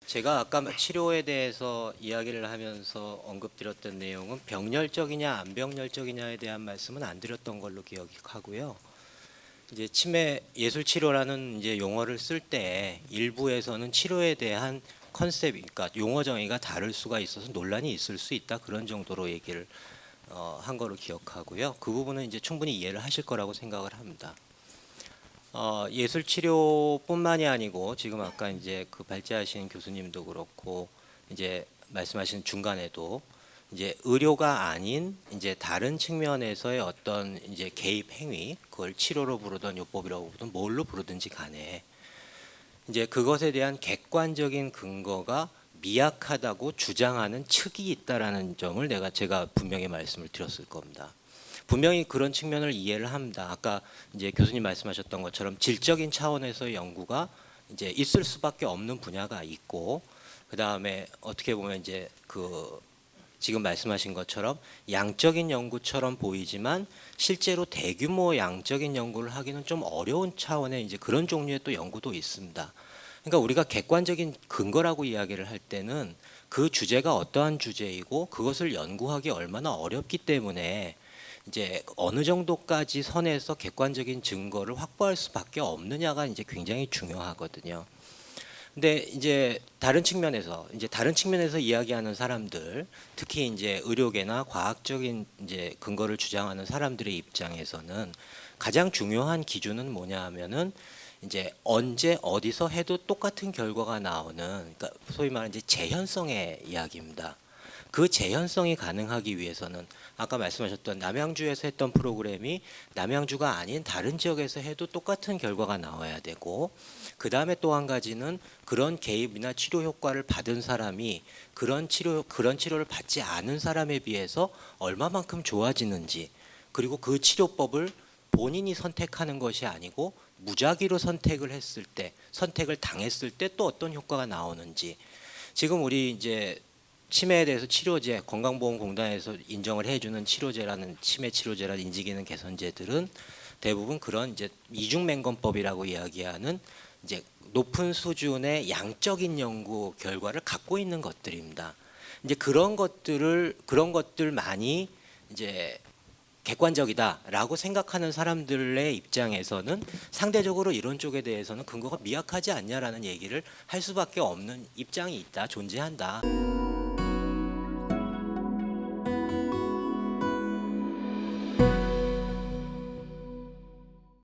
제가 아까 치료에 대해서 이야기를 하면서 언급드렸던 내용은 병렬적이냐 안 병렬적이냐에 대한 말씀은 안 드렸던 걸로 기억하고요. 이제 치매 예술 치료라는 이제 용어를 쓸 때 일부에서는 치료에 대한 컨셉, 그러니까 용어 정의가 다를 수가 있어서 논란이 있을 수 있다, 그런 정도로 얘기를 한 거로 기억하고요. 그 부분은 이제 충분히 이해를 하실 거라고 생각을 합니다. 예술 치료뿐만이 아니고 지금 아까 이제 그 발제하신 교수님도 그렇고 이제 말씀하신 중간에도 이제 의료가 아닌 이제 다른 측면에서의 어떤 이제 개입 행위, 그걸 치료로 부르든 요법이라고 부르든 뭘로 부르든지 간에 이제 그것에 대한 객관적인 근거가 미약하다고 주장하는 측이 있다라는 점을 제가 분명히 말씀을 드렸을 겁니다. 분명히 그런 측면을 이해를 합니다. 아까 이제 교수님 말씀하셨던 것처럼 질적인 차원에서의 연구가 이제 있을 수밖에 없는 분야가 있고, 그 다음에 어떻게 보면 이제 그 지금 말씀하신 것처럼 양적인 연구처럼 보이지만 실제로 대규모 양적인 연구를 하기는 좀 어려운 차원의 이제 그런 종류의 또 연구도 있습니다. 그러니까 우리가 객관적인 근거라고 이야기를 할 때는 그 주제가 어떠한 주제이고 그것을 연구하기 얼마나 어렵기 때문에 이제 어느 정도까지 선에서 객관적인 증거를 확보할 수밖에 없느냐가 이제 굉장히 중요하거든요. 근데 이제 다른 측면에서 이야기하는 사람들, 특히 이제 의료계나 과학적인 이제 근거를 주장하는 사람들의 입장에서는 가장 중요한 기준은 뭐냐 하면은 이제 언제 어디서 해도 똑같은 결과가 나오는, 그러니까 소위 말하는 이제 재현성의 이야기입니다. 그 재현성이 가능하기 위해서는 아까 말씀하셨던 남양주에서 했던 프로그램이 남양주가 아닌 다른 지역에서 해도 똑같은 결과가 나와야 되고, 그 다음에 또 한 가지는 그런 개입이나 치료 효과를 받은 사람이 그런 치료를 받지 않은 사람에 비해서 얼마만큼 좋아지는지, 그리고 그 치료법을 본인이 선택하는 것이 아니고 무작위로 선택을 당했을 때 또 어떤 효과가 나오는지. 지금 우리 이제 치매에 대해서 치료제, 건강보험공단에서 인정을 해주는 치료제라는 치매 치료제라는 인지기능 개선제들은 대부분 그런 이제 이중맹건법이라고 이야기하는 이제 높은 수준의 양적인 연구 결과를 갖고 있는 것들입니다. 이제 그런 것들만이 이제 객관적이다라고 생각하는 사람들의 입장에서는 상대적으로 이런 쪽에 대해서는 근거가 미약하지 않냐라는 얘기를 할 수밖에 없는 입장이 존재한다.